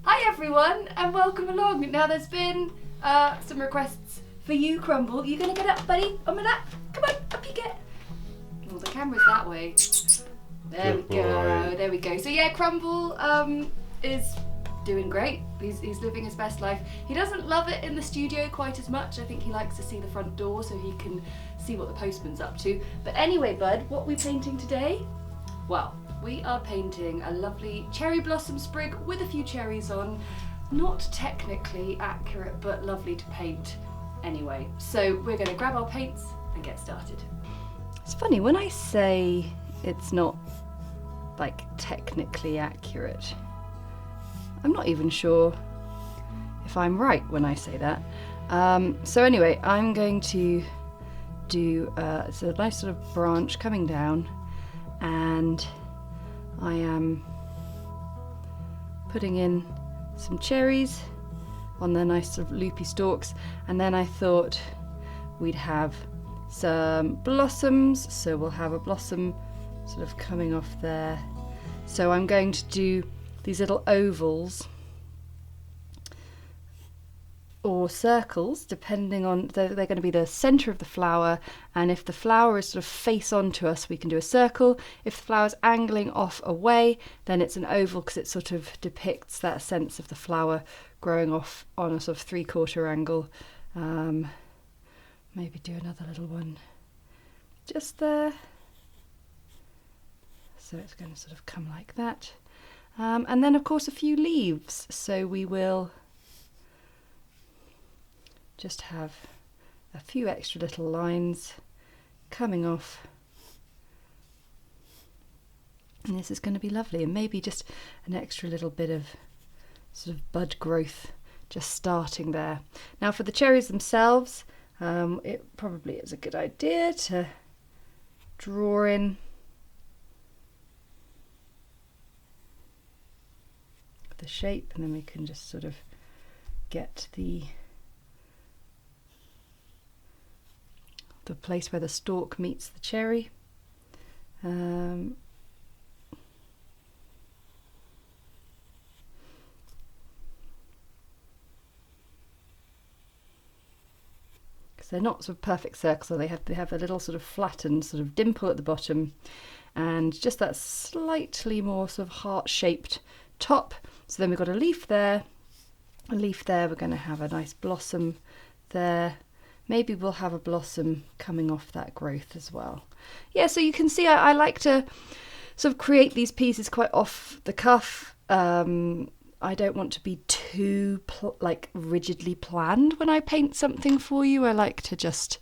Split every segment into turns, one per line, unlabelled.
Hi everyone and welcome along. Now there's been some requests for you, Crumble. You gonna get up, buddy? On my lap? Come on, up you get. Oh, the camera's that way. There we go. There we go. So yeah, Crumble is doing great. He's living his best life. He doesn't love it in the studio quite as much. I think he likes to see the front door so he can see what the postman's up to. But anyway, bud, what are we painting today? Well, we are painting a lovely cherry blossom sprig with a few cherries on. Not technically accurate, but lovely to paint anyway. So we're going to grab our paints and get started. It's funny, when I say it's not like technically accurate, I'm not even sure if I'm right when I say that. So anyway, I'm going to do it's a nice sort of branch coming down, and I am putting in some cherries on the nice sort of loopy stalks, and then I thought we'd have some blossoms, so we'll have a blossom sort of coming off there. So I'm going to do these little ovals or circles, depending on, they're going to be the centre of the flower, and if the flower is sort of face on to us, we can do a circle. If the flower's angling off away, then it's an oval, because it sort of depicts that sense of the flower growing off on a sort of 3/4 angle. Maybe do another little one just there. So it's going to sort of come like that. And then of course a few leaves, so we will just have a few extra little lines coming off, and this is going to be lovely, and maybe just an extra little bit of sort of bud growth just starting there. Now for the cherries themselves, it probably is a good idea to draw in the shape, and then we can just sort of get the place where the stalk meets the cherry. Because they're not sort of perfect circles, so they have a little sort of flattened sort of dimple at the bottom, and just that slightly more sort of heart-shaped top. So then we've got a leaf there, we're going to have a nice blossom there. Maybe we'll have a blossom coming off that growth as well. Yeah, so you can see I like to sort of create these pieces quite off the cuff. I don't want to be too like rigidly planned when I paint something for you. I like to just,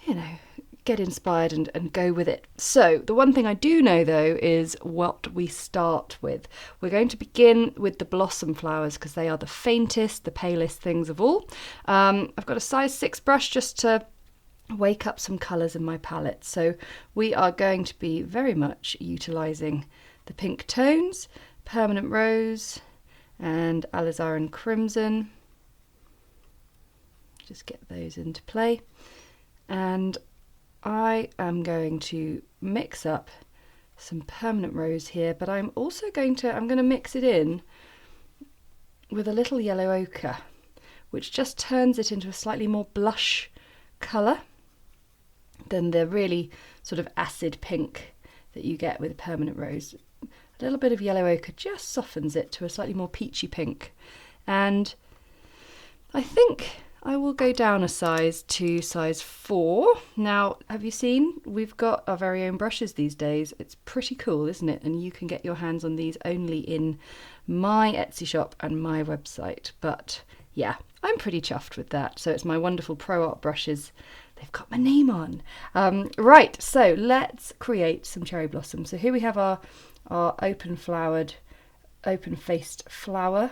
you know, get inspired and go with it. So the one thing I do know though is what we start with. We're going to begin with the blossom flowers because they are the faintest, the palest things of all. I've got a size 6 brush just to wake up some colours in my palette. So we are going to be very much utilising the pink tones, Permanent Rose and Alizarin Crimson. Just get those into play. And I am going to mix up some Permanent Rose here, but I'm also going to mix it in with a little yellow ochre, which just turns it into a slightly more blush colour than the really sort of acid pink that you get with Permanent Rose. A little bit of yellow ochre just softens it to a slightly more peachy pink. And I think I will go down a size to size 4. Now, have you seen? We've got our very own brushes these days. It's pretty cool, isn't it? And you can get your hands on these only in my Etsy shop and my website. But yeah, I'm pretty chuffed with that. So it's my wonderful Pro Art brushes. They've got my name on. Right, so let's create some cherry blossoms. So here we have our open-flowered, open-faced flower.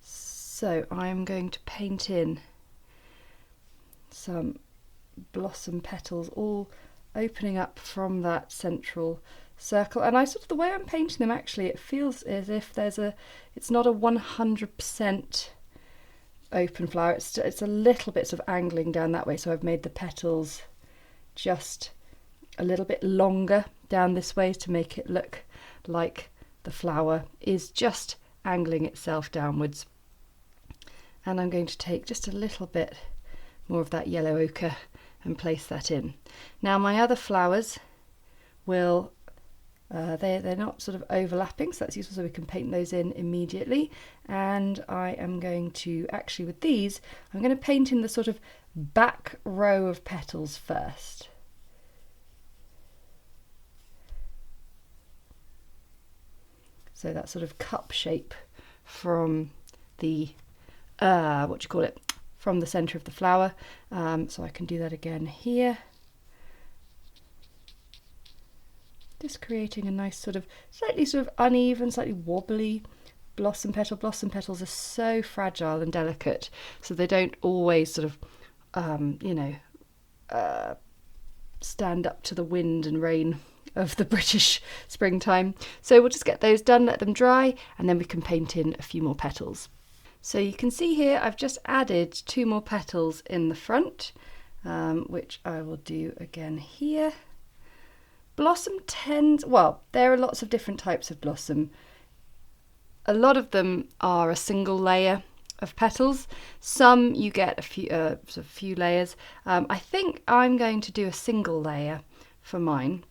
So I'm going to paint in some blossom petals all opening up from that central circle. And I sort of, the way I'm painting them, actually, it feels as if it's not a 100% open flower. It's a little bit sort of angling down that way. So I've made the petals just a little bit longer down this way to make it look like the flower is just angling itself downwards. And I'm going to take just a little bit more of that yellow ochre and place that in. Now my other flowers will, they're not sort of overlapping, so that's useful, so we can paint those in immediately. And I am going to, actually with these, I'm going to paint in the sort of back row of petals first. So that sort of cup shape from the from the center of the flower. So I can do that again here. Just creating a nice sort of slightly sort of uneven, slightly wobbly blossom petal. Blossom petals are so fragile and delicate, so they don't always sort of, stand up to the wind and rain of the British springtime. So we'll just get those done, let them dry, and then we can paint in a few more petals. So you can see here I've just added 2 more petals in the front, which I will do again here. Blossom tends, well, there are lots of different types of blossom. A lot of them are a single layer of petals. Some you get a few layers. I think I'm going to do a single layer for mine,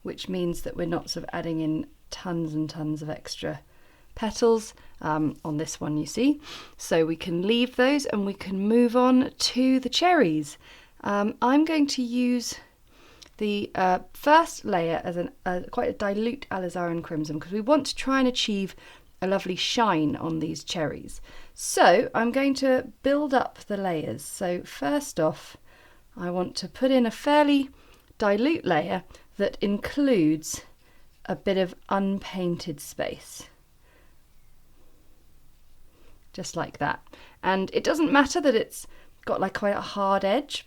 which means that we're not sort of adding in tons and tons of extra petals on this one, you see. So we can leave those and we can move on to the cherries. I'm going to use the first layer as quite a dilute alizarin crimson, because we want to try and achieve a lovely shine on these cherries. So I'm going to build up the layers. So first off, I want to put in a fairly dilute layer that includes a bit of unpainted space. Just like that. And it doesn't matter that it's got like quite a hard edge,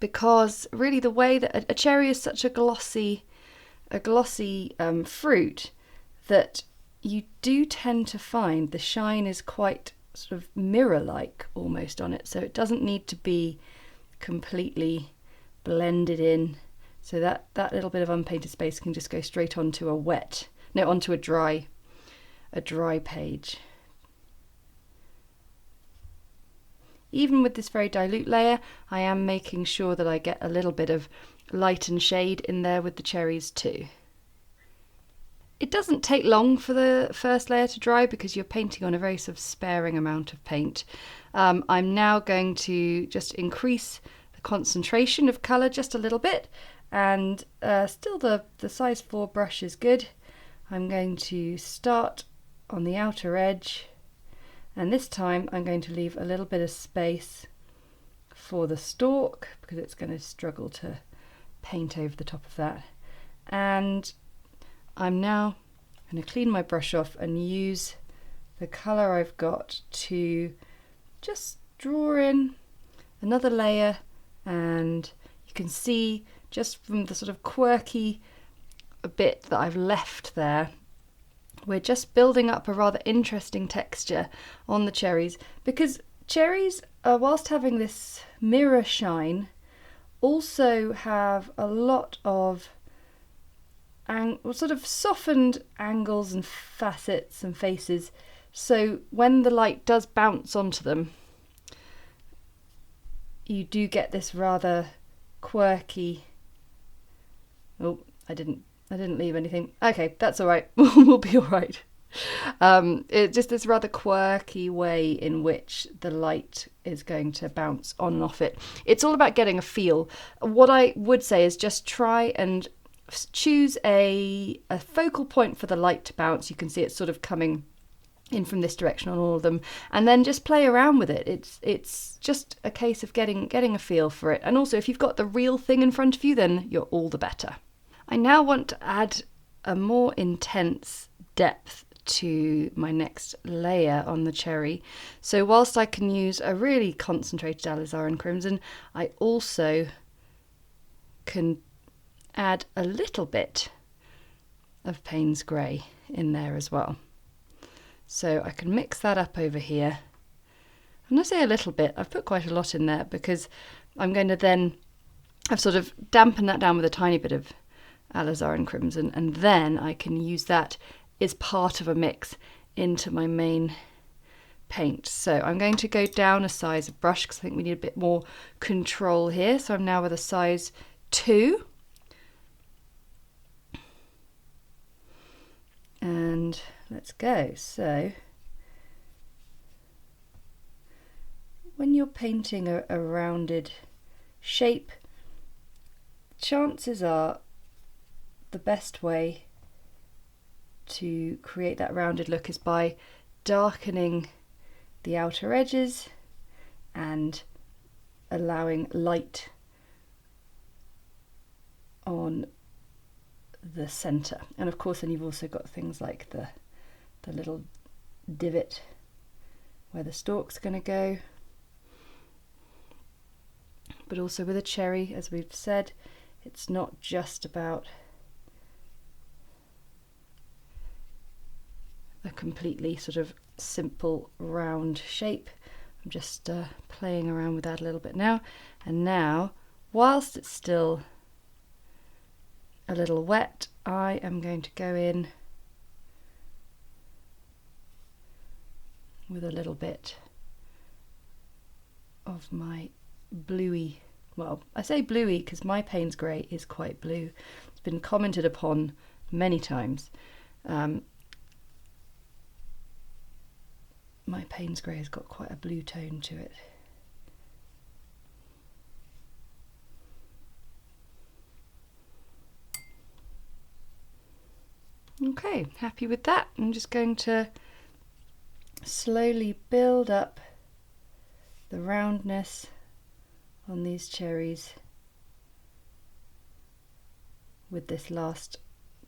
because really the way that a cherry is such a glossy fruit that you do tend to find the shine is quite sort of mirror-like almost on it, so it doesn't need to be completely blended in. So that little bit of unpainted space can just go straight onto onto a dry page. Even with this very dilute layer, I am making sure that I get a little bit of light and shade in there with the cherries too. It doesn't take long for the first layer to dry because you're painting on a very sort of sparing amount of paint. I'm now going to just increase the concentration of colour just a little bit, and still the size 4 brush is good. I'm going to start on the outer edge, and this time I'm going to leave a little bit of space for the stalk because it's going to struggle to paint over the top of that. And I'm now going to clean my brush off and use the colour I've got to just draw in another layer, and you can see just from the sort of quirky bit that I've left there, we're just building up a rather interesting texture on the cherries, because cherries, whilst having this mirror shine, also have a lot of sort of softened angles and facets and faces, so when the light does bounce onto them, you do get this rather quirky. Oh, I didn't leave anything. Okay, that's all right. We'll be all right. It's just this rather quirky way in which the light is going to bounce on and off it. It's all about getting a feel. What I would say is just try and choose a focal point for the light to bounce. You can see it's sort of coming in from this direction on all of them, and then just play around with it. It's just a case of getting a feel for it. And also, if you've got the real thing in front of you, then you're all the better. I now want to add a more intense depth to my next layer on the cherry. So whilst I can use a really concentrated alizarin crimson, I also can add a little bit of Paynes Grey in there as well. So I can mix that up over here. And I say a little bit, I've put quite a lot in there because I'm going to then, I've sort of dampened that down with a tiny bit of Alizarin Crimson, and then I can use that as part of a mix into my main paint. So I'm going to go down a size of brush because I think we need a bit more control here. So I'm now with a size 2. And let's go. So when you're painting a rounded shape, chances are the best way to create that rounded look is by darkening the outer edges and allowing light on the center. And of course then you've also got things like the little divot where the stalk's going to go. But also with a cherry, as we've said, it's not just about a completely sort of simple round shape. I'm just playing around with that a little bit now. And now, whilst it's still a little wet, I am going to go in with a little bit of my bluey, well, I say bluey because my Paynes Grey is quite blue. It's been commented upon many times. My Paynes Grey has got quite a blue tone to it. Okay, happy with that. I'm just going to slowly build up the roundness on these cherries with this last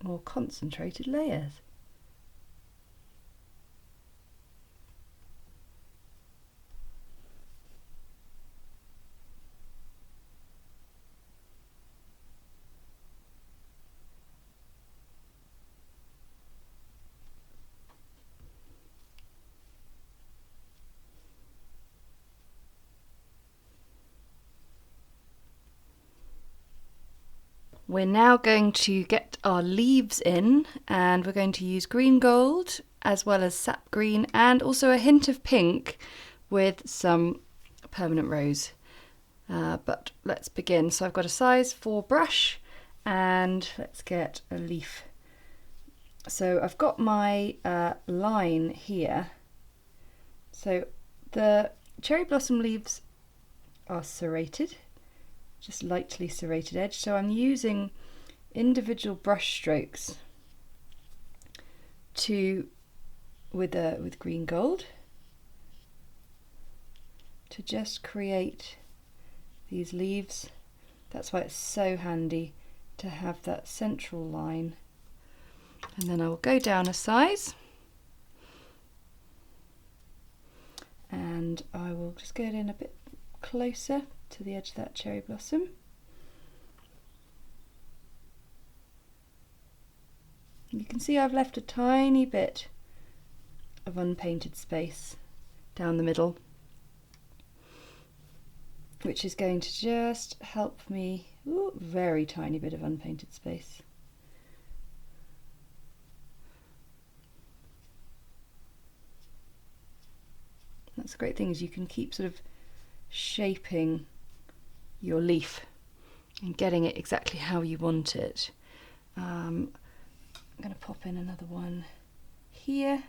more concentrated layers. We're now going to get our leaves in, and we're going to use green gold as well as sap green and also a hint of pink with some permanent rose. But let's begin. So I've got a size 4 brush and let's get a leaf. So I've got my line here. So the cherry blossom leaves are serrated, just lightly serrated edge, so I'm using individual brush strokes with green gold to just create these leaves. That's why it's so handy to have that central line. And then I will go down a size and I will just get in a bit closer to the edge of that cherry blossom. You can see I've left a tiny bit of unpainted space down the middle, which is going to just help me, very tiny bit of unpainted space. That's the great thing, is you can keep sort of shaping your leaf and getting it exactly how you want it. I'm going to pop in another one here.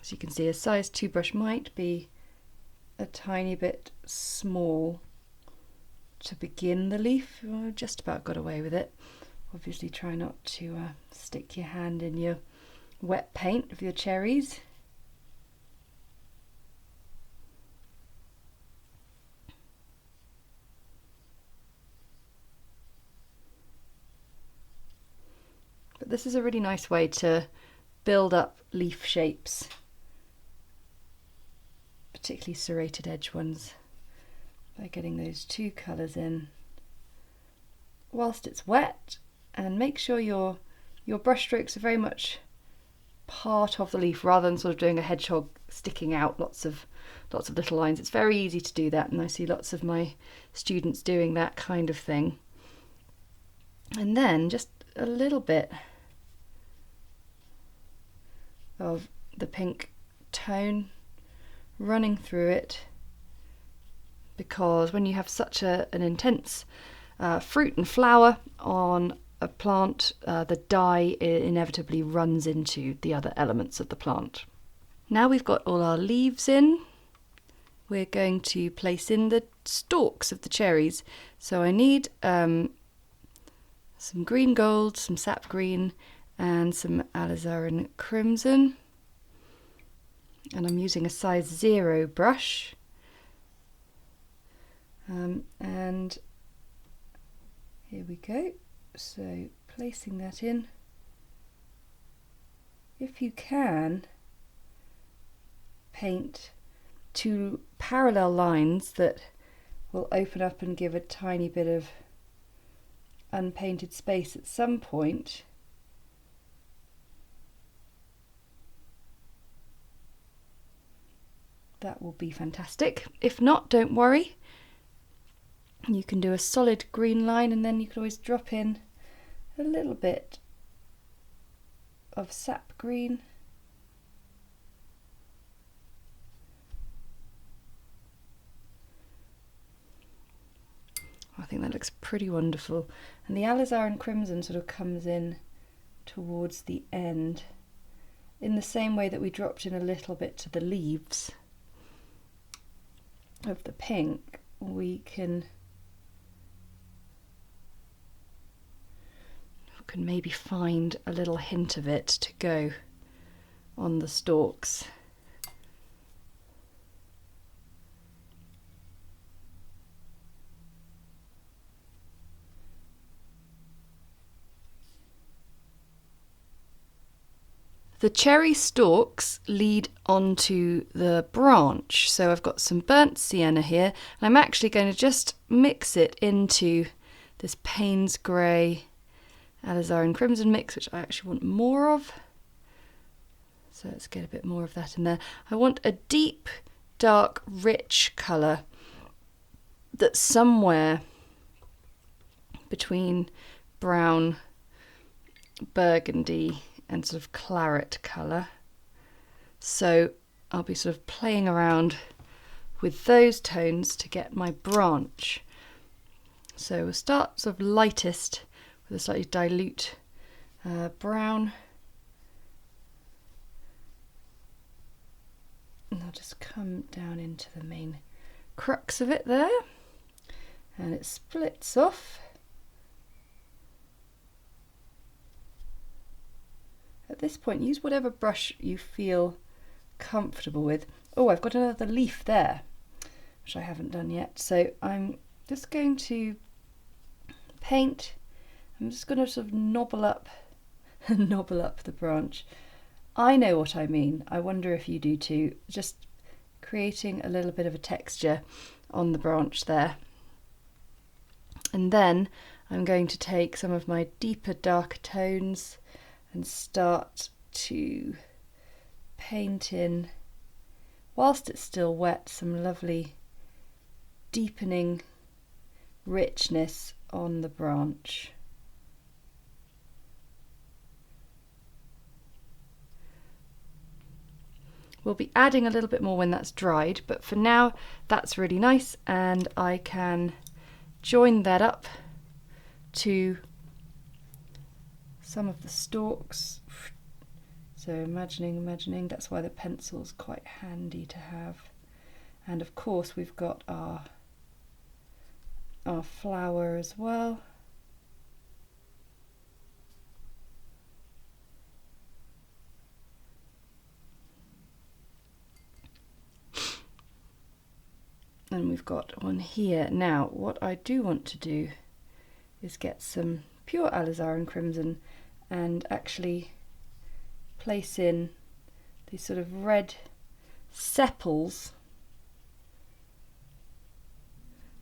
As you can see, a size 2 brush might be a tiny bit small to begin the leaf. I've just about got away with it. Obviously try not to stick your hand in your wet paint of your cherries. But this is a really nice way to build up leaf shapes, particularly serrated edge ones, by getting those 2 colours in whilst it's wet. And make sure your brush strokes are very much part of the leaf rather than sort of doing a hedgehog sticking out lots of little lines. It's very easy to do that, and I see lots of my students doing that kind of thing. And then just a little bit of the pink tone running through it, because when you have such an intense fruit and flower on a plant, the dye inevitably runs into the other elements of the plant. Now we've got all our leaves in, we're going to place in the stalks of the cherries. So I need some green gold, some Sap Green and some Alizarin Crimson. And I'm using a size 0 brush. And here we go. So placing that in. If you can, paint 2 parallel lines that will open up and give a tiny bit of unpainted space at some point. That will be fantastic. If not, don't worry. You can do a solid green line, and then you can always drop in a little bit of Sap Green. I think that looks pretty wonderful. And the Alizarin Crimson sort of comes in towards the end in the same way that we dropped in a little bit to the leaves of the pink. We can maybe find a little hint of it to go on the stalks. The cherry stalks lead onto the branch, so I've got some burnt sienna here, and I'm actually going to just mix it into this Paynes Grey Alizarin Crimson mix, which I actually want more of. So let's get a bit more of that in there. I want a deep, dark, rich colour that's somewhere between brown, burgundy and sort of claret colour. So I'll be sort of playing around with those tones to get my branch. So we'll start sort of lightest with a slightly dilute brown. And I'll just come down into the main crux of it there. And it splits off. At this point, use whatever brush you feel comfortable with. Oh, I've got another leaf there, which I haven't done yet. So I'm just going to paint. I'm just going to sort of knobble up the branch. I know what I mean. I wonder if you do too. Just creating a little bit of a texture on the branch there. And then I'm going to take some of my deeper, darker tones and start to paint in, whilst it's still wet, some lovely deepening richness on the branch. We'll be adding a little bit more when that's dried, but for now that's really nice, and I can join that up to some of the stalks. So imagining, that's why the pencil's quite handy to have. And of course we've got our flower as well. And we've got one here. Now what I do want to do is get some pure Alizarin Crimson and actually place in these sort of red sepals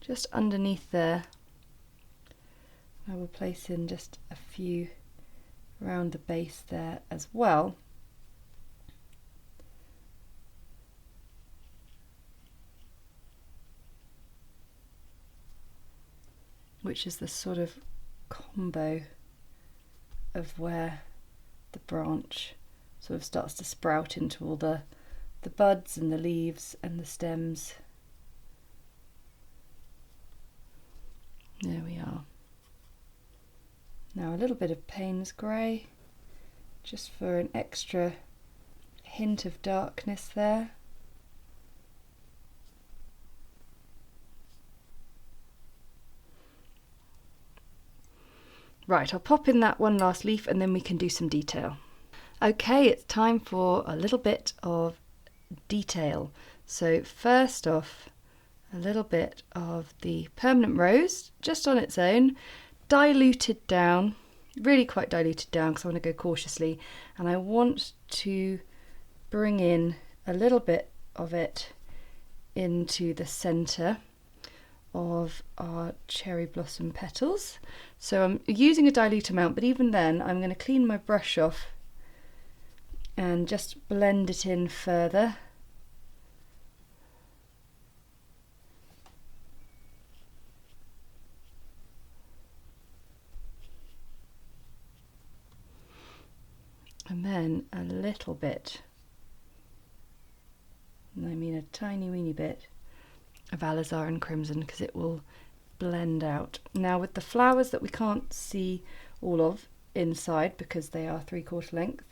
just underneath there. I will place in just a few around the base there as well. which is the sort of combo of where the branch sort of starts to sprout into all the buds and the leaves and the stems. There we are. Now a little bit of Paynes Grey, just for an extra hint of darkness there. Right, I'll pop in that one last leaf and then we can do some detail. Okay, it's time for a little bit of detail. So first off, a little bit of the permanent rose, just on its own, diluted down, really quite diluted down because I want to go cautiously, and I want to bring in a little bit of it into the centre of our cherry blossom petals. So I'm using a dilute amount, but even then I'm going to clean my brush off and just blend it in further. And then a little bit, and I mean a tiny weeny bit, of Alizarin Crimson, because it will blend out. Now with the flowers that we can't see all of inside because they are 3/4 length,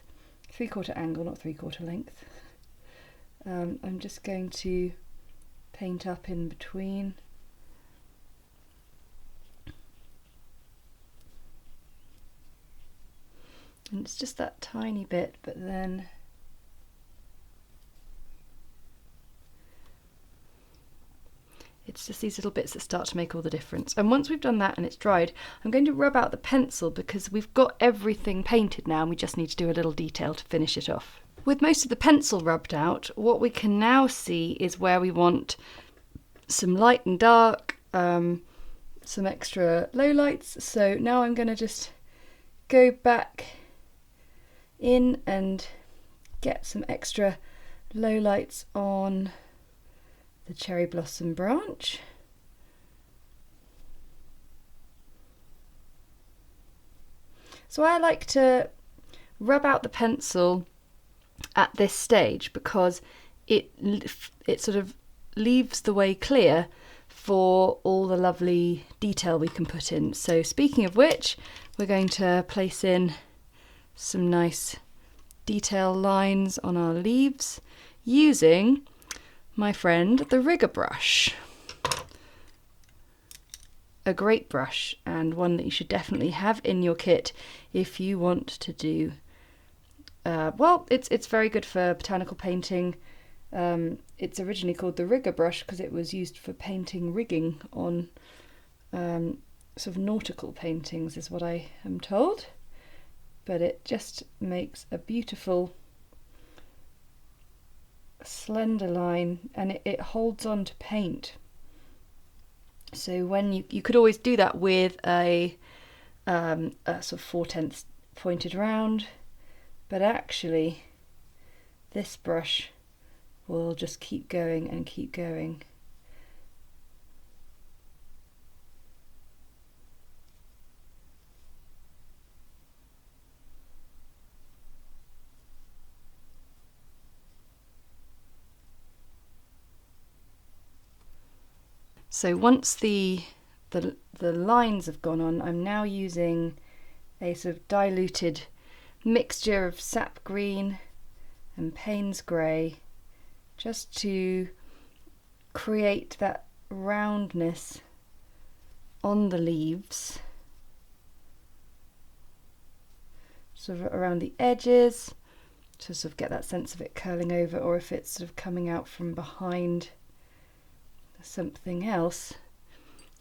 3/4 angle, not 3/4 length, I'm just going to paint up in between. And it's just that tiny bit, but then it's just these little bits that start to make all the difference. And once we've done that and it's dried, I'm going to rub out the pencil because we've got everything painted now and we just need to do a little detail to finish it off. With most of the pencil rubbed out, what we can now see is where we want some light and dark, some extra lowlights. So now I'm going to just go back in and get some extra lowlights on the cherry blossom branch. So I like to rub out the pencil at this stage because it sort of leaves the way clear for all the lovely detail we can put in. So speaking of which, we're going to place in some nice detail lines on our leaves using my friend the rigger brush. A great brush, and one that you should definitely have in your kit if you want to do well, it's very good for botanical painting. It's originally called the rigger brush because it was used for painting rigging on sort of nautical paintings, is what I am told. But it just makes a beautiful slender line, and it holds on to paint. So when you could always do that with a sort of 4/10 pointed round, but actually this brush will just keep going and keep going. So once the lines have gone on, I'm now using a sort of diluted mixture of Sap Green and Paynes Grey just to create that roundness on the leaves, sort of around the edges, to sort of get that sense of it curling over, or if it's sort of coming out from behind something else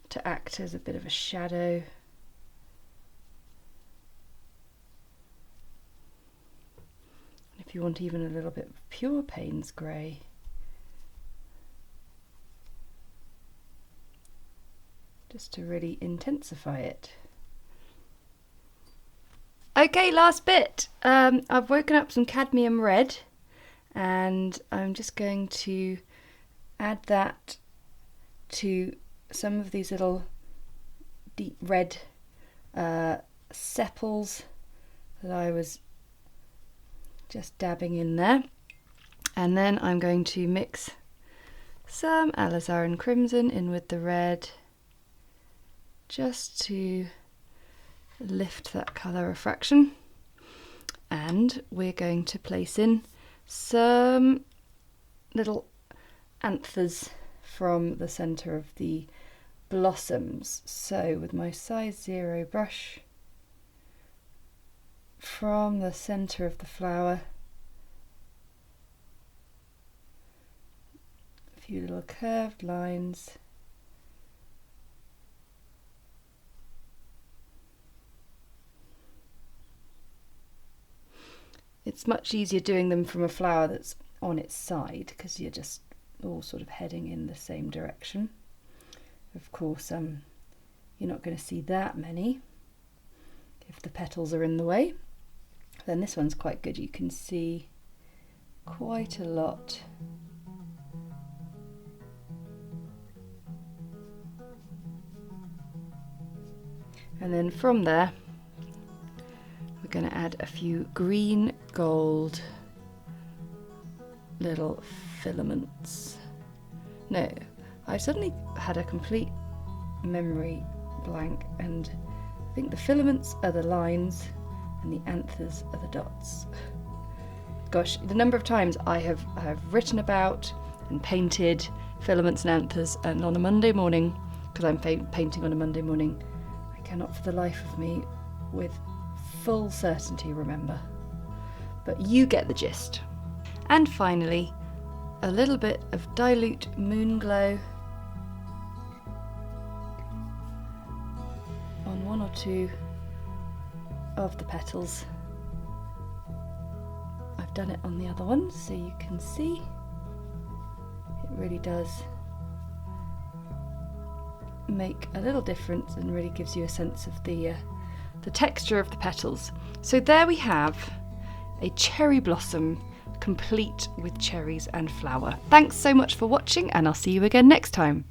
to act as a bit of a shadow. If you want even a little bit of pure Paynes Grey, just to really intensify it. Okay, last bit. I've woken up some Cadmium Red and I'm just going to add that to some of these little deep red sepals that I was just dabbing in there. And then I'm going to mix some Alizarin Crimson in with the red, just to lift that colour refraction. And we're going to place in some little anthers from the centre of the blossoms. So with my size 0 brush, from the centre of the flower, a few little curved lines, it's much easier doing them from a flower that's on its side because you're just all sort of heading in the same direction. Of course, you're not going to see that many if the petals are in the way. Then this one's quite good, you can see quite a lot. And then from there, we're going to add a few green gold little filaments. No, I've suddenly had a complete memory blank, and I think the filaments are the lines and the anthers are the dots. Gosh, the number of times I have written about and painted filaments and anthers, and on a Monday morning, because I'm painting on a Monday morning, I cannot for the life of me with full certainty remember. But you get the gist. And finally, a little bit of dilute moon glow on one or two of the petals. I've done it on the other one so you can see it really does make a little difference and really gives you a sense of the texture of the petals. So there we have a cherry blossom complete with cherries and flower. Thanks so much for watching, and I'll see you again next time.